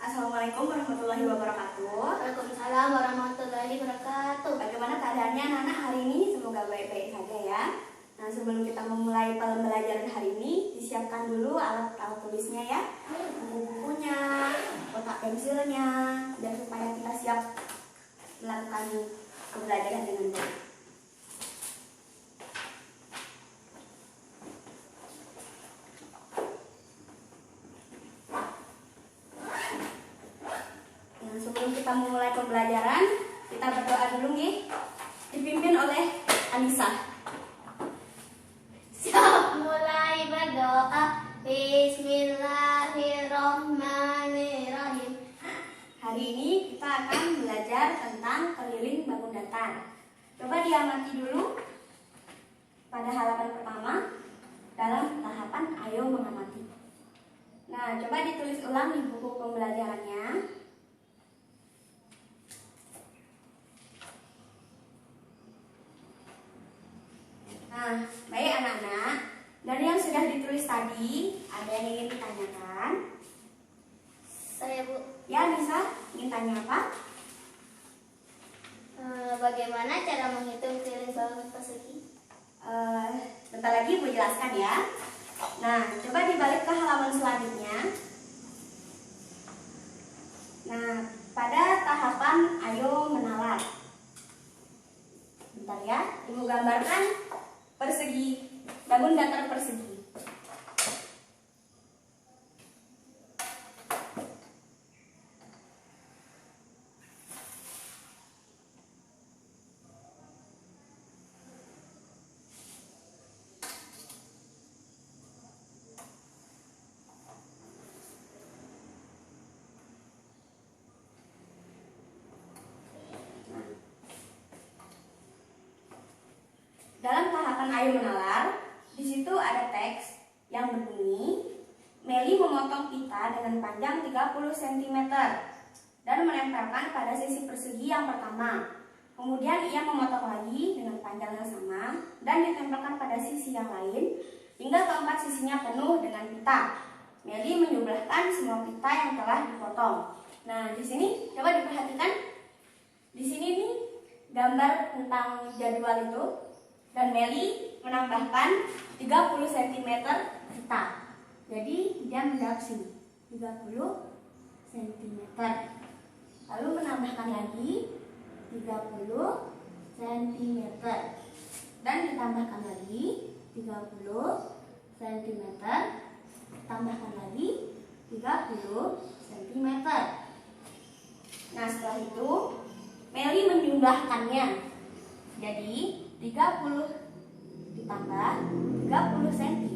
Assalamualaikum warahmatullahi wabarakatuh. Waalaikumsalam warahmatullahi wabarakatuh. Bagaimana keadaannya anak-anak hari ini? Semoga baik-baik saja ya. Nah, sebelum kita memulai pembelajaran hari ini, disiapkan dulu alat-alat tulisnya ya, buku-bukunya, kotak pensilnya, dan supaya kita siap melakukan pembelajaran dengan baik. Sebelum kita memulai pembelajaran, kita berdoa dulu nih, dipimpin oleh Anissa. Siap, mulai berdoa. Bismillahirrahmanirrahim. Hari ini kita akan belajar tentang keliling bangun datar. Coba diamati dulu pada halaman pertama dalam tahapan ayo mengamati. Nah, coba ditulis ulang di buku pembelajarannya. Nah, baik anak-anak, dari yang sudah ditulis tadi, ada yang ingin ditanyakan? Saya Bu, Ya, Nisa, ingin tanya apa? bagaimana cara menghitung keliling bangun persegi? Bentar lagi Bu jelaskan ya. Nah, coba dibalik ke halaman selanjutnya. Nah, pada tahapan ayo menalar. Bentar ya, Ibu gambarkan persegi, bangun datar persegi. Dalam tahapan ayo menalar, di situ ada teks yang berbunyi, Meli memotong pita dengan panjang 30 cm dan menempelkan pada sisi persegi yang pertama. Kemudian ia memotong lagi dengan panjang yang sama dan ditempelkan pada sisi yang lain hingga keempat sisinya penuh dengan pita. Meli menjumlahkan semua pita yang telah dipotong. Nah, di sini coba diperhatikan. Di sini nih gambar tentang jadwal itu. Dan Meli menambahkan 30 cm pita. Jadi dia menjawab sini 30 cm. Lalu menambahkan lagi 30 cm. Dan ditambahkan lagi 30 cm. Tambahkan lagi 30 cm. Nah, setelah itu Meli menjumlahkannya. Jadi 30 ditambah 30 cm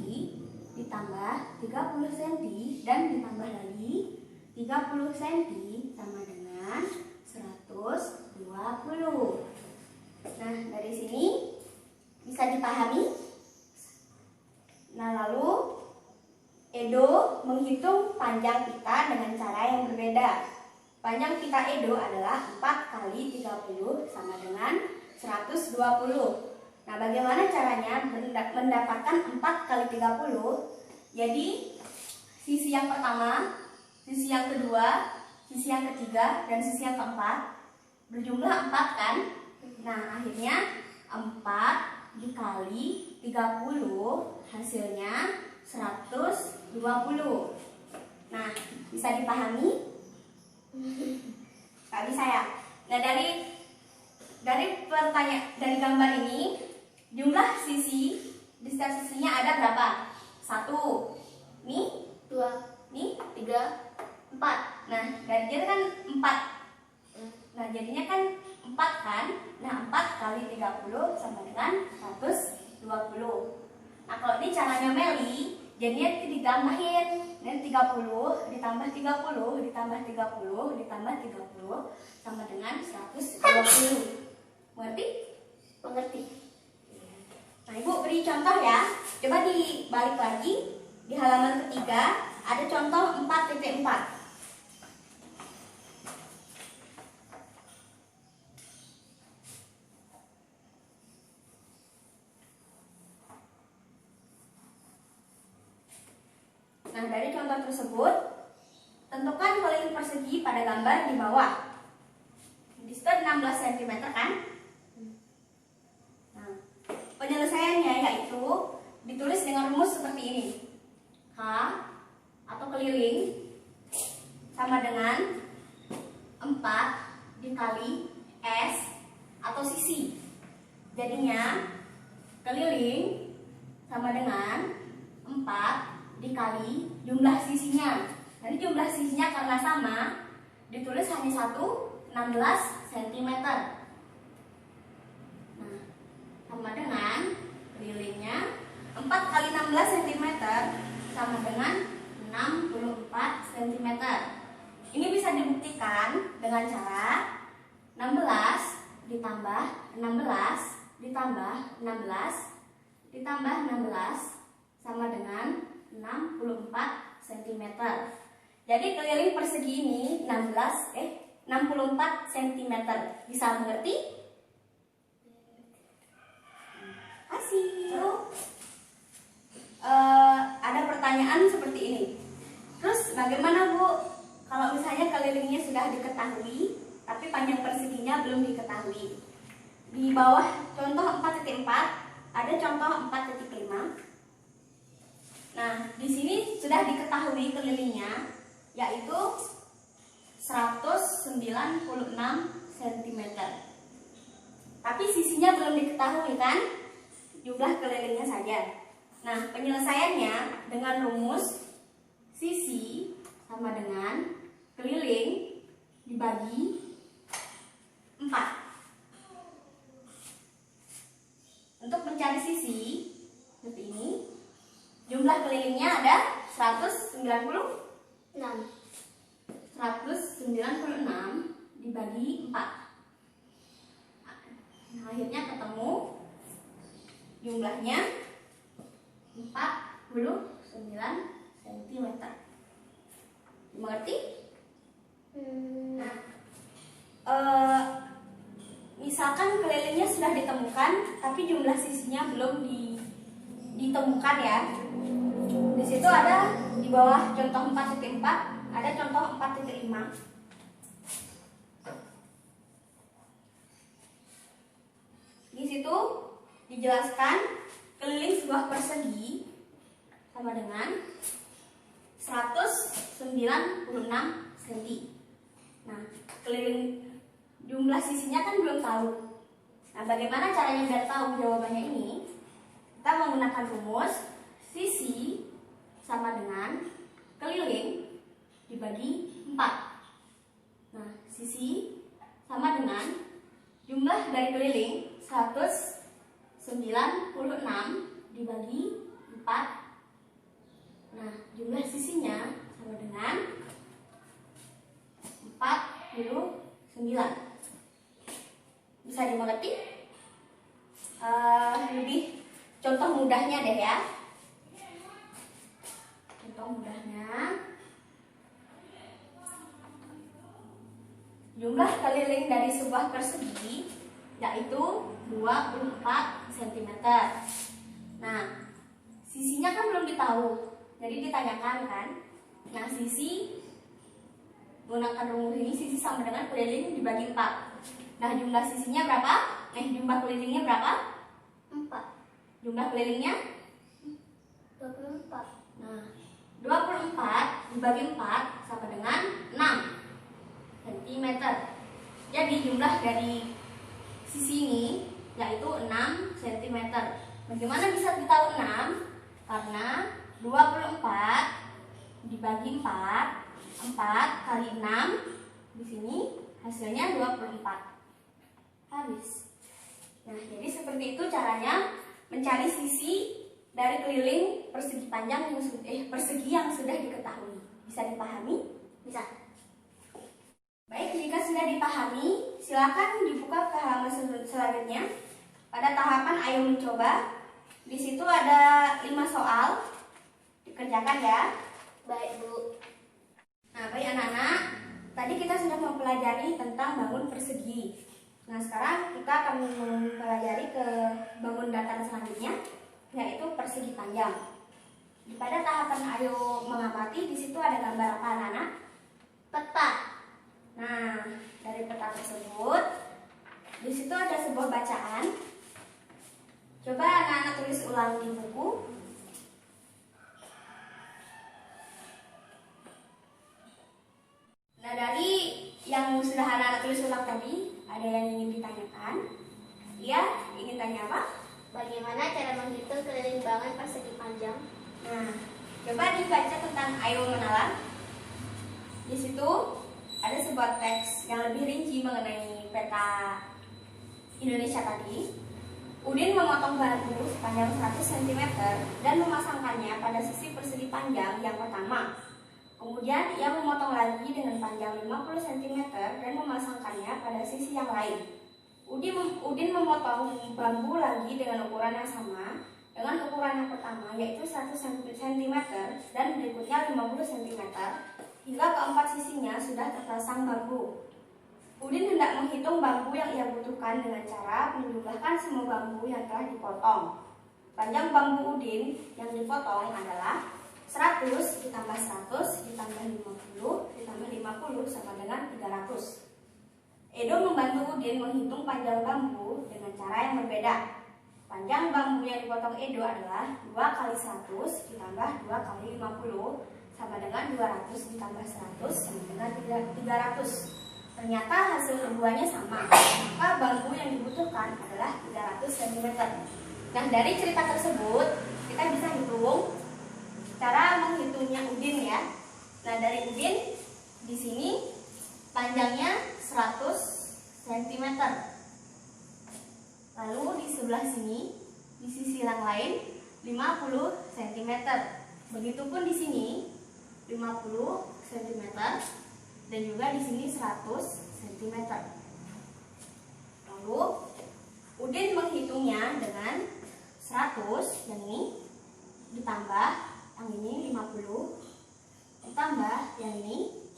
ditambah 30 cm dan ditambah lagi 30 cm sama dengan 120. Nah, dari sini bisa dipahami. Nah, lalu Edo menghitung panjang pita dengan cara yang berbeda. Panjang pita Edo adalah 4 kali 30 sama dengan 120. Nah, bagaimana caranya mendapatkan 4 kali 30? Jadi, sisi yang pertama, sisi yang kedua, sisi yang ketiga, dan sisi yang keempat berjumlah 4 kan? Nah, akhirnya 4 dikali 30 hasilnya 120. Nah, bisa dipahami? Gak bisa ya? Nah, dari gambar ini, jumlah sisi di setiap sisinya ada berapa? 1, nih 2, nih 3, 4. Nah, dari jadi kan 4. Nah, jadinya kan 4 kan? Nah, 4 kali 30 sama dengan 120. Nah, kalau ini caranya Meli, jadinya ditambahin. Dan 30 ditambah 30 ditambah 30 ditambah 30 sama dengan 120. Mengerti? mengerti. Nah, Ibu beri contoh ya. Coba dibalik lagi. Di halaman ketiga ada contoh 4.4. Nah, dari contoh tersebut, tentukan keliling persegi persegi pada gambar di bawah. Di situ ada 16 cm kan? Nah, penyelesaiannya yaitu ditulis dengan rumus seperti ini. H atau keliling sama dengan 4 dikali S atau sisi. Jadinya keliling sama dengan 4 dikali jumlah sisinya. Jadi jumlah sisinya karena sama, ditulis hanya 16 cm. Nah, sama dengan kelilingnya 4 kali 16 cm sama dengan 64 cm. Ini bisa dibuktikan dengan cara 16 ditambah 16 ditambah 16 ditambah 16 sama dengan 64 cm. Jadi keliling persegi ini 64 cm. Bisa mengerti? Kasih. Ada pertanyaan seperti ini. Terus bagaimana Bu kalau misalnya kelilingnya sudah diketahui tapi panjang perseginya belum diketahui? Di bawah contoh 4.4 ada contoh 4.5. Nah, di sini sudah diketahui kelilingnya yaitu 196 cm. Tapi sisinya belum diketahui kan? Jumlah kelilingnya saja. Nah, penyelesaiannya dengan rumus sisi sama dengan keliling dibagi 4. Untuk mencari sisi seperti ini, jumlah kelilingnya ada 196 dibagi 4. Nah, akhirnya ketemu jumlahnya 49 cm. Mengerti? Nah, misalkan kelilingnya sudah ditemukan tapi jumlah sisinya belum ditemukan ya. Di situ ada di bawah contoh 4.4 ada contoh 4.5. Di situ dijelaskan keliling sebuah persegi sama dengan 196 cm. Nah, keliling jumlah sisinya kan belum tahu. Nah, bagaimana caranya biar tahu jawabannya ini? Kita menggunakan rumus sisi sama dengan keliling dibagi 4. Nah, sisi sama dengan jumlah dari keliling 196 dibagi 4. Nah, jumlah sisinya sama dengan 49. Bisa dimengerti? Lebih contoh mudahnya deh ya. Contoh mudahnya, jumlah keliling dari sebuah persegi yaitu 24 cm. Nah, sisinya kan belum ditahu, jadi ditanyakan kan. Nah, sisi menggunakan rumus ini, sisi sama dengan keliling dibagi 4. Nah, jumlah sisinya berapa? Jumlah kelilingnya berapa? 4. Jumlah kelilingnya 24. Nah, 24 dibagi 4 sama dengan 6 cm. Jadi jumlah dari sisi ini yaitu 6 cm. Bagaimana bisa kita tahu 6? Karena 24 dibagi 4 kali 6 di sini hasilnya 24. Habis. Nah, jadi seperti itu caranya mencari sisi dari keliling persegi panjang yang persegi yang sudah diketahui. Bisa dipahami? Bisa. Baik, jika sudah dipahami, silakan dibuka ke halaman selanjutnya. Pada tahapan ayo mencoba. Di situ ada 5 soal. Dikerjakan ya. Baik, Bu. Nah, baik anak-anak, tadi kita sudah mempelajari tentang bangun persegi. Nah, sekarang kita akan mempelajari ke bangun datar selanjutnya, yaitu persegi panjang. Pada tahapan ayo mengamati, di situ ada gambar apa anak-anak? Peta. cerita tersebut. Di situ ada sebuah bacaan. Coba anak-anak tulis ulang di buku. Nah, dari yang sudah anak-anak tulis ulang tadi, ada yang ingin ditanyakan? Iya, ingin tanya apa? Bagaimana cara menghitung keliling bangun persegi panjang? Nah, coba dibaca tentang Ayo Menalan. Di situ ada sebuah teks yang lebih rinci mengenai peta Indonesia tadi. Udin memotong bambu sepanjang 100 cm dan memasangkannya pada sisi persegi panjang yang pertama. Kemudian ia memotong lagi dengan panjang 50 cm dan memasangkannya pada sisi yang lain. Udin memotong bambu lagi dengan ukuran yang sama dengan ukuran yang pertama, yaitu 100 cm dan berikutnya 50 cm hingga keempat sisinya sudah terpasang bambu. Udin hendak menghitung bambu yang ia butuhkan dengan cara menjumlahkan semua bambu yang telah dipotong. Panjang bambu Udin yang dipotong adalah 100 ditambah 100 ditambah 50 ditambah 50 sama dengan 300. Edo membantu Udin menghitung panjang bambu dengan cara yang berbeda. Panjang bambu yang dipotong Edo adalah 2 kali 100 ditambah 2 kali 50 sama dengan 200 ditambah 100 sama dengan 300. Ternyata hasil keduanya sama, maka bambu yang dibutuhkan adalah 300 cm. Nah, dari cerita tersebut kita bisa hitung cara menghitungnya Udin ya. Nah, dari Udin di sini panjangnya 100 cm. Lalu di sebelah sini, di sisi yang lain 50 cm. Begitupun di sini 50 cm dan juga di sini 100 cm. Lalu Udin menghitungnya dengan 100 yang ini ditambah yang ini 50 ditambah yang ini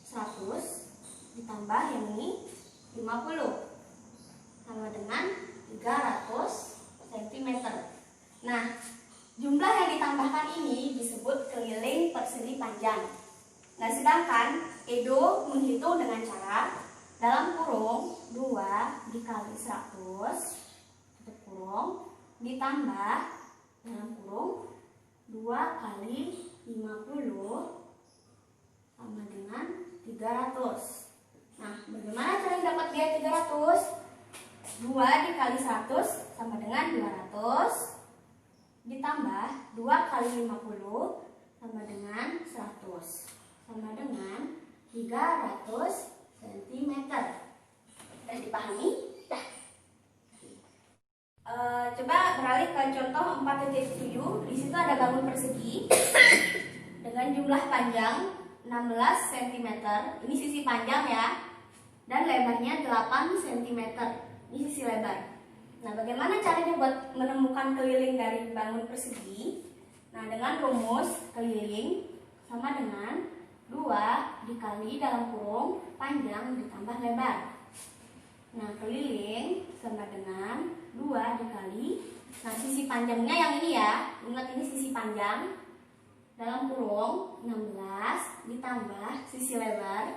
100 ditambah yang ini 50 sama dengan 300 cm. Nah, jumlah yang ditambahkan ini disebut keliling persegi panjang. Nah, sedangkan Edo menghitung dengan cara dalam kurung 2 dikali 100 tutup kurung ditambah dalam kurung 2 kali 50 sama dengan 300. Nah, bagaimana cara dapat biaya 300? 2 dikali 100 sama dengan 200 ditambah 2 kali 50 sama dengan 100 sama dengan 300 cm. Sudah dipahami? Coba beralih ke contoh 4.7. Di situ ada bangun persegi dengan jumlah panjang 16 cm. Ini sisi panjang ya. Dan lebarnya 8 cm. Ini sisi lebar. Nah, bagaimana caranya buat menemukan keliling dari bangun persegi? Nah, dengan rumus keliling sama dengan 2 dikali dalam kurung panjang ditambah lebar. Nah, keliling sama dengan 2 dikali. Nah, sisi panjangnya yang ini ya. Ingat ini sisi panjang. Dalam kurung 16 ditambah sisi lebar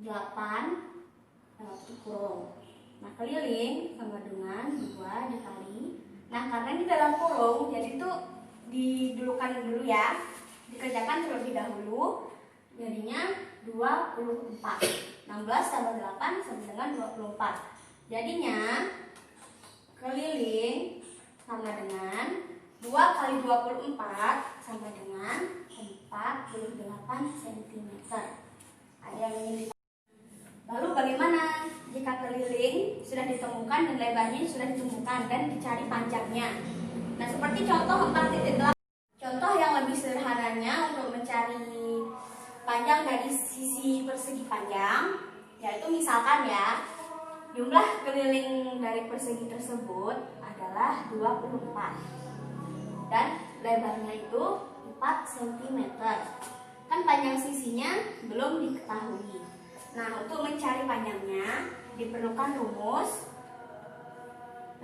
8 dalam kurung. Nah, keliling sama dengan 2 dikali. Nah, karena ini dalam kurung, jadi itu didulukan dulu ya. Dikerjakan terlebih dahulu. Jadinya 24. 16 tambah 8 sama dengan 24. Jadinya keliling sama dengan 2 kali 24 sama dengan 48 cm. Ada yang ingin Lalu bagaimana jika keliling sudah ditemukan dan lebarnya sudah ditemukan dan dicari panjangnya? Nah, seperti contoh 4.8. Contoh yang lebih sederhananya untuk mencari panjang dari sisi persegi panjang, yaitu misalkan ya, jumlah keliling dari persegi tersebut adalah 24 dan lebarnya itu 4 cm. Kan panjang sisinya belum diketahui. Nah, untuk mencari panjangnya diperlukan rumus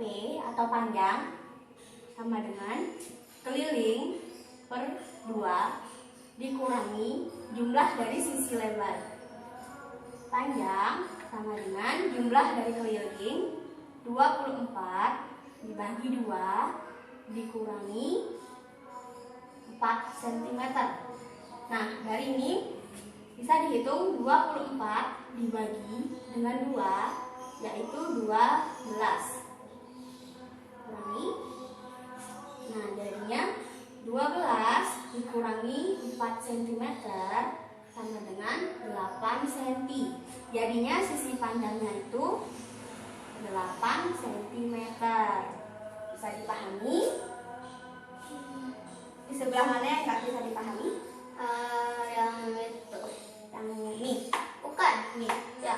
P atau panjang sama dengan keliling per 2 dikurangi jumlah dari sisi lebar. panjang sama dengan jumlah dari keliling 24 dibagi 2 dikurangi 4 cm. Nah, dari ini bisa dihitung 24 dibagi dengan 2, yaitu 12. Kurangi. Nah, jadinya 12 dikurangi 4 cm sama dengan 8 cm. Jadinya sisi panjangnya itu 8 cm. Bisa dipahami? Di sebelah mana yang nggak bisa dipahami? Yang itu. Yang ini. Bukan. Ini. Ya.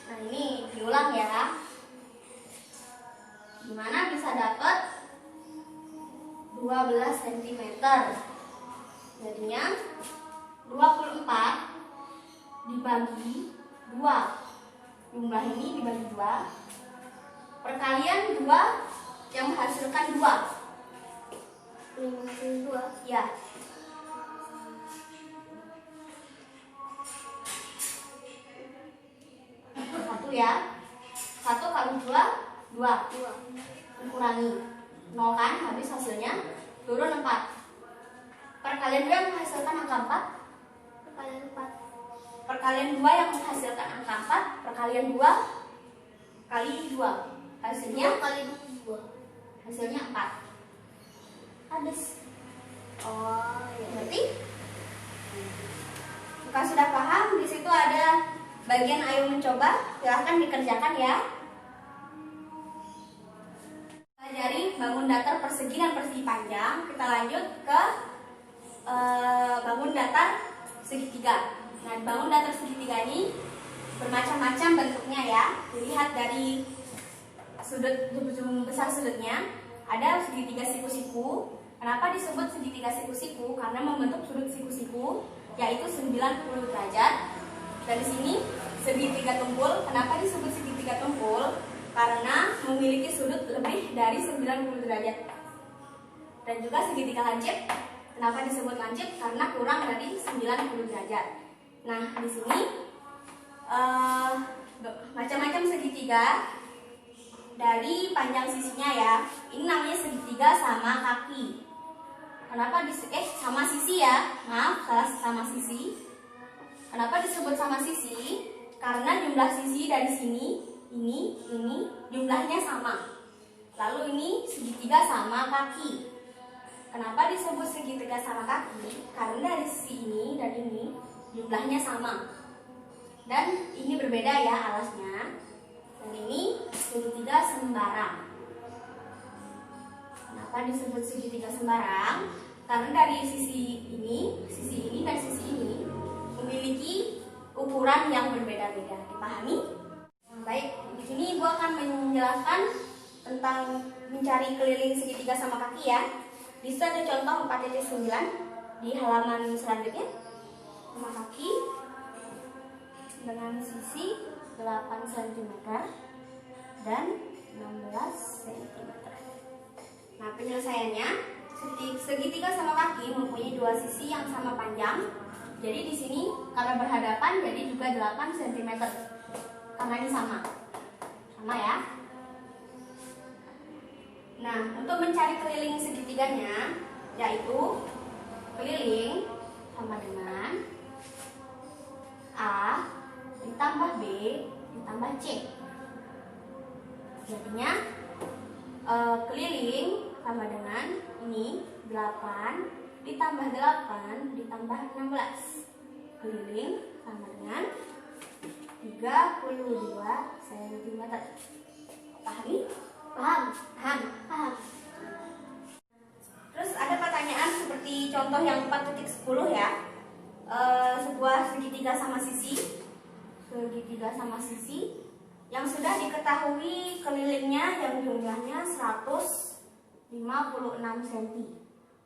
Nah, ini diulang ya. Gimana bisa dapat 12 cm? Jadinya 24 dibagi 2. Jumlah ini dibagi 2. Perkalian 2 yang menghasilkan 2. 52. Ya. Satu ya. 1 kali 2, 2. 2. Dikurangi 0 kan, habis hasilnya turun 4. Perkalian 2 yang menghasilkan angka 4. Perkalian 4. Perkalian 2 yang menghasilkan angka 4. Perkalian 2 kali 2. Hasilnya 2 kali 2. Hasilnya 4. Habis. Oh, ya. Berarti jika sudah paham, di situ ada bagian ayo mencoba. Silahkan dikerjakan ya. Pelajari bangun datar persegi dan persegi panjang. Kita lanjut ke bangun datar segitiga. Nah, bangun datar segitiga ini bermacam-macam bentuknya ya. Dilihat dari sudut besar sudutnya. Ada segitiga siku-siku. Kenapa disebut segitiga siku-siku? Karena membentuk sudut siku-siku yaitu 90 derajat. Dari sini segitiga tumpul. Kenapa disebut segitiga tumpul? Karena memiliki sudut lebih dari 90 derajat. Dan juga segitiga lancip. Kenapa disebut lancip? Karena kurang dari 90 derajat. Nah, di sini macam-macam segitiga dari panjang sisinya ya. Ini namanya segitiga sama kaki. Kenapa sama sisi ya? Maaf, salah, sama sisi. Kenapa disebut sama sisi? Karena jumlah sisi dari sini, ini jumlahnya sama. Lalu ini segitiga sama kaki. Kenapa disebut segitiga sama kaki? Karena dari sisi ini dan ini jumlahnya sama. Dan ini berbeda ya alasnya. Dan ini segitiga sembarang. Kenapa disebut segitiga sembarang? Karena dari sisi ini dan sisi ini memiliki ukuran yang berbeda-beda. Dipahami? Baik, di sini Ibu akan menjelaskan tentang mencari keliling segitiga sama kaki ya. Di situ ada contoh 4.9 di halaman selanjutnya. Sama kaki dengan sisi 8 cm dan 16 cm. Nah, penyelesaiannya segitiga sama kaki mempunyai dua sisi yang sama panjang. Jadi di sini karena berhadapan jadi juga 8 cm. Karena ini sama. Sama ya. Nah, untuk mencari keliling segitiganya yaitu keliling sama dengan A ditambah B ditambah C. Jadinya keliling sama dengan ini 8 ditambah 8 ditambah 16. Keliling sama dengan 32 cm. Pahami? Paham. Terus ada pertanyaan seperti contoh yang 4.10 ya. Sebuah segitiga sama sisi yang sudah diketahui kelilingnya yang jumlahnya 156 cm.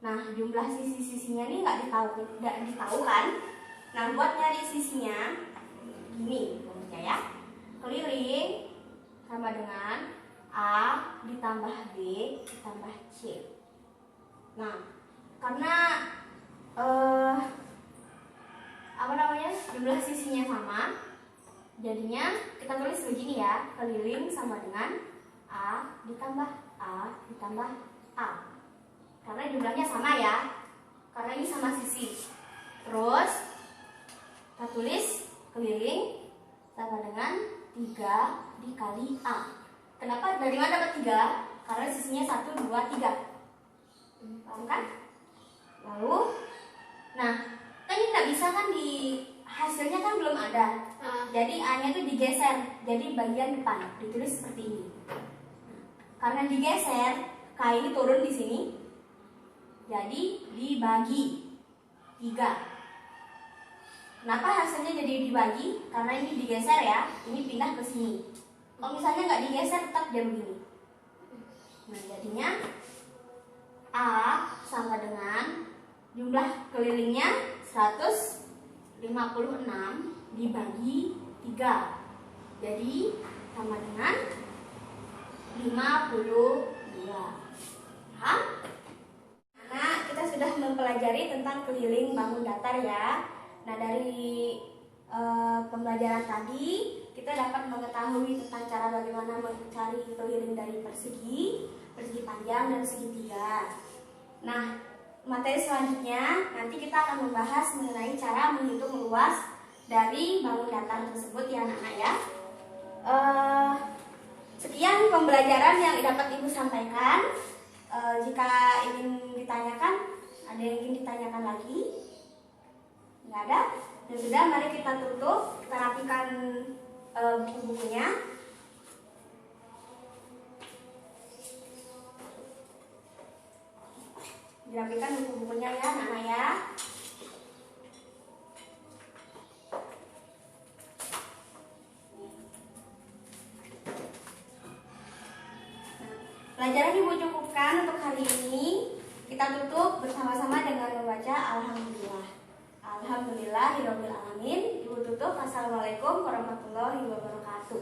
Nah, jumlah sisi-sisinya ini nggak ditahu kan? Nah, buat nyari sisinya gini rumusnya ya. Keliling sama dengan A ditambah B ditambah C. Nah, karena jumlah sisinya sama, Jadinya kita tulis begini ya, keliling sama dengan A ditambah A ditambah A. Karena jumlahnya sama ya, karena ini sama sisi. Terus kita tulis keliling sama dengan 3 dikali A. Kenapa? Dari mana dapat 3? Karena sisinya 1, 2, 3. Paham kan? Lalu, nah, kan ini nggak bisa kan di hasilnya kan belum ada. Jadi A-nya itu digeser, jadi bagian depan ditulis seperti ini. Karena digeser, K ini turun di sini, jadi dibagi 3. Kenapa hasilnya jadi dibagi? Karena ini digeser ya, ini pindah ke sini. Kalau misalnya nggak digeser, tetap dia begini. Nah, jadinya A sama dengan jumlah kelilingnya 156 dibagi 3. Jadi sama dengan 52. Paham? Nah, kita sudah mempelajari tentang keliling bangun datar ya. Nah, dari pembelajaran tadi kita dapat mengetahui tentang cara bagaimana mencari keliling dari persegi panjang dan segitiga. Nah, materi selanjutnya nanti kita akan membahas mengenai cara menghitung luas dari bangun datar tersebut ya anak-anak ya. Sekian pembelajaran yang dapat Ibu sampaikan. Jika ingin ditanyakan, ada yang ingin ditanyakan lagi? Nggak ada? Ya sudah, mari kita tutup, kita rapikan buku-bukunya. Dirapikan buku-bukunya ya anak-anak ya. Pelajaran Ibu cukupkan untuk hari ini. Kita tutup bersama-sama dengan membaca Alhamdulillah. Alhamdulillahirabbil alamin. Ibu tutup. Assalamualaikum warahmatullahi wabarakatuh.